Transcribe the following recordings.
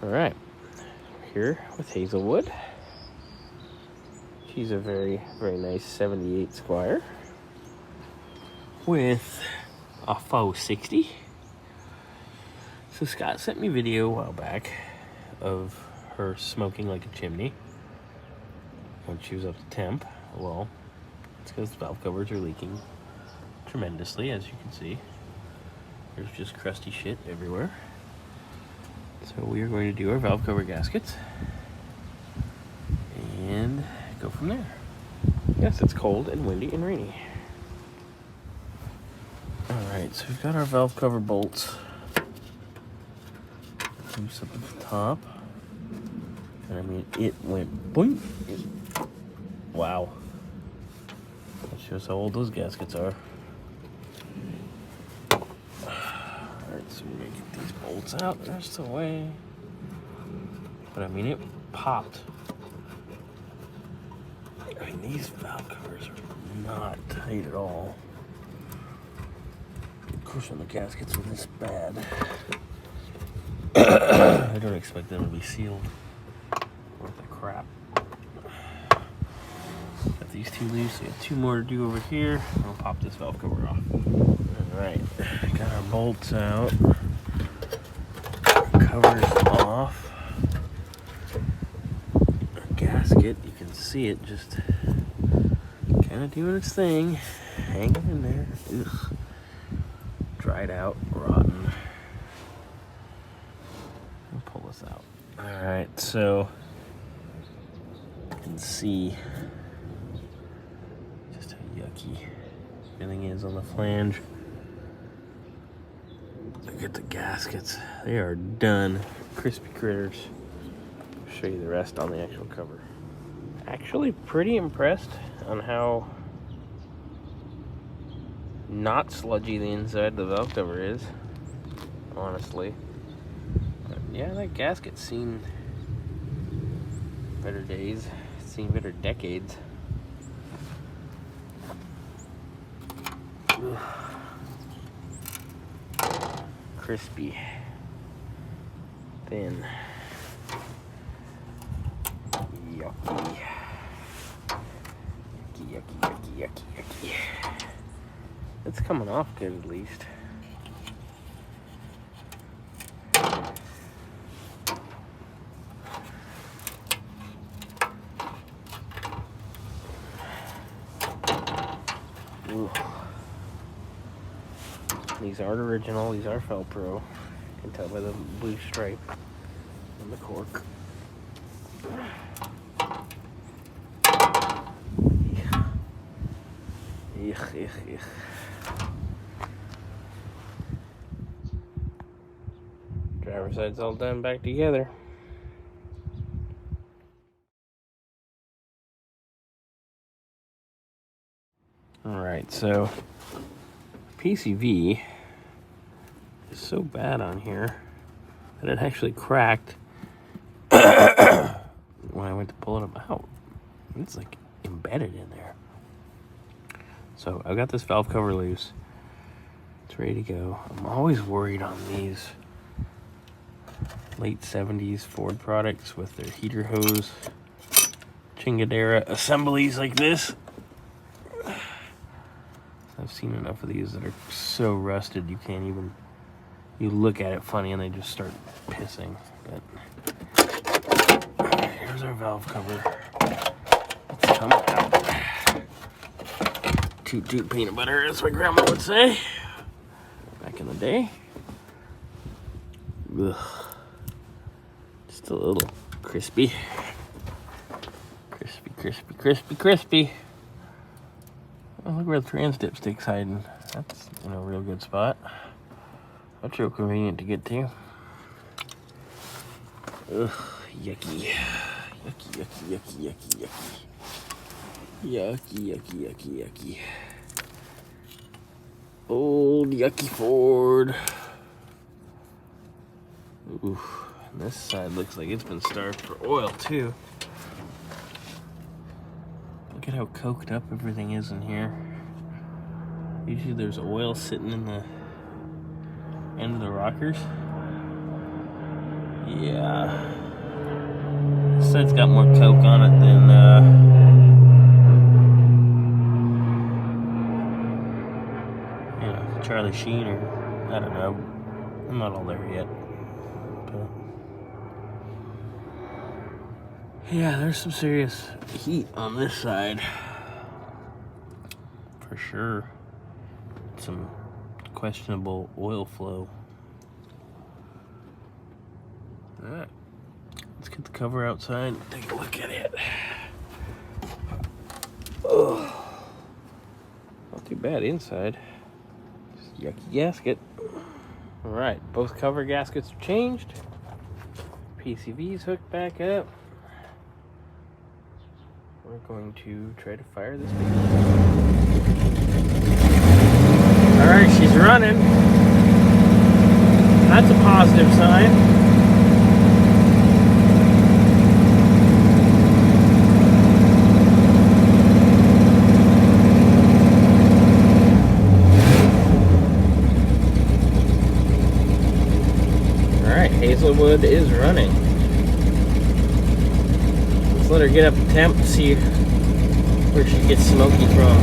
Alright, here with Hazelwood. She's a very, very nice 78 Squire with a faux 60. So Scott sent me a video a while back of her smoking like a chimney when she was up to temp. Well, it's because the valve covers are leaking tremendously, as you can see. There's just crusty shit everywhere. So we are going to do our valve cover gaskets and go from there. Yes, it's cold and windy and rainy. Alright, so we've got our valve cover bolts loose up at the top. And I mean, it went boink. Wow. That shows how old those gaskets are. Alright, so we're gonna get these bolts out the rest of the way. But I mean, it popped. I mean, these valve covers are not tight at all. Of course, when the gaskets were this bad, I don't expect them to be sealed worth of crap. Got these two loose. We have two more to do over here. I'll pop this valve cover off. Alright, got our bolts out. Covers off. Our gasket, you can see it just kind of doing its thing. Hanging in there. Ugh. Dried out, rotten. I'll pull this out. Alright, so you can see just how yucky everything is on the flange. Look at the gaskets. They are done. Crispy critters. I'll show you the rest on the actual cover. Actually pretty impressed on how not sludgy the inside of the valve cover is, honestly. But yeah, that gasket's seen better days. It's seen better decades. Ugh. Crispy, thin, yucky, yucky. It's coming off good, at least. Ooh. These aren't original, these are Felpro. You can tell by the blue stripe on the cork. Yuck. Driver's side's all done back together. Alright, so PCV is so bad on here that it actually cracked when I went to pull it out. It's like embedded in there. So I've got this valve cover loose. It's ready to go. I'm always worried on these late 70s Ford products with their heater hose chingadera assemblies like this. I've seen enough of these that are so rusted you can't even, you look at it funny and they just start pissing. But here's our valve cover. It's coming out. Toot peanut butter, as my grandma would say back in the day. Ugh. Just a little crispy. Crispy. Oh, look where the trans dipstick's hiding. That's in a real good spot. That's real convenient to get to. Ugh, yucky. Yucky. Old yucky Ford. Ooh, and this side looks like it's been starved for oil too. Look at how coked up everything is in here. Usually there's oil sitting in the end of the rockers. Yeah. This side's got more coke on it than you know, Charlie Sheen, or I don't know. I'm not all there yet. But yeah, there's some serious heat on this side. For sure. Some questionable oil flow. Alright. Let's get the cover outside and take a look at it. Oh. Not too bad inside. Just yucky gasket. Alright, both cover gaskets are changed. PCV's hooked back up. We're going to try to fire this baby. Alright, she's running. That's a positive sign. Hazelwood is running. Let's let her get up to temp and see where she gets smoky from.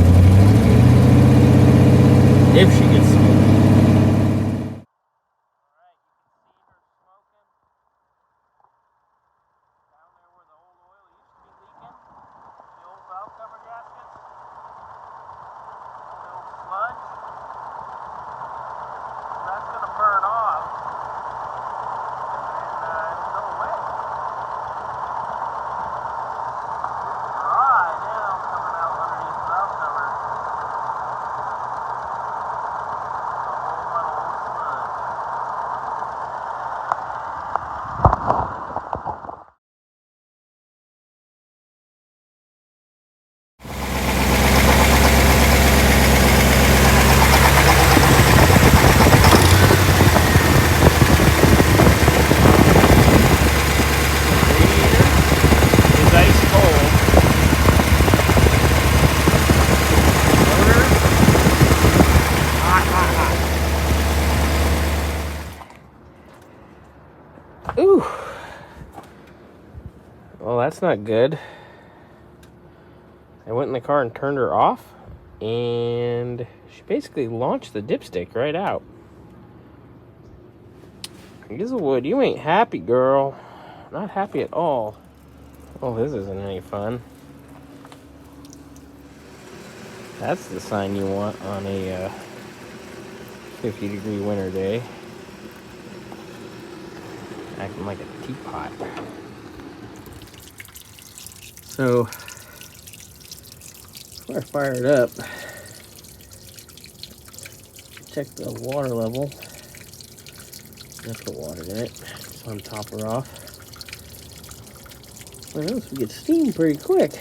If she gets smoky. Ooh. Well, that's not good. I went in the car and turned her off, and she basically launched the dipstick right out. Hazelwood, you ain't happy, girl. Not happy at all. Oh, this isn't any fun. That's the sign you want on a 50-degree winter day. Acting like a teapot. So, before I fire it up, check the water level. Let's put water in it. Just want to top her off. Well, notice we get steam pretty quick.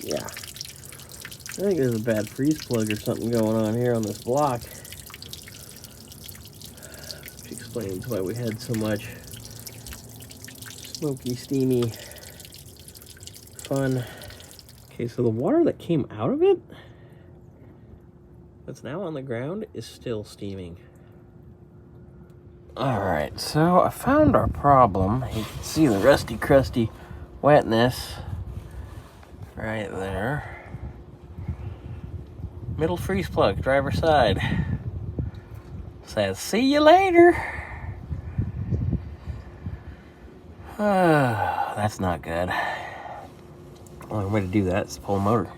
Yeah. I think there's a bad freeze plug or something going on here on this block. Which explains why we had so much smoky, steamy fun. Okay, so the water that came out of it, that's now on the ground, is still steaming. Alright, so I found our problem. You can see the rusty, crusty wetness right there. Middle freeze plug, driver's side. Says, see you later. That's not good. Only way to do that is to pull the motor.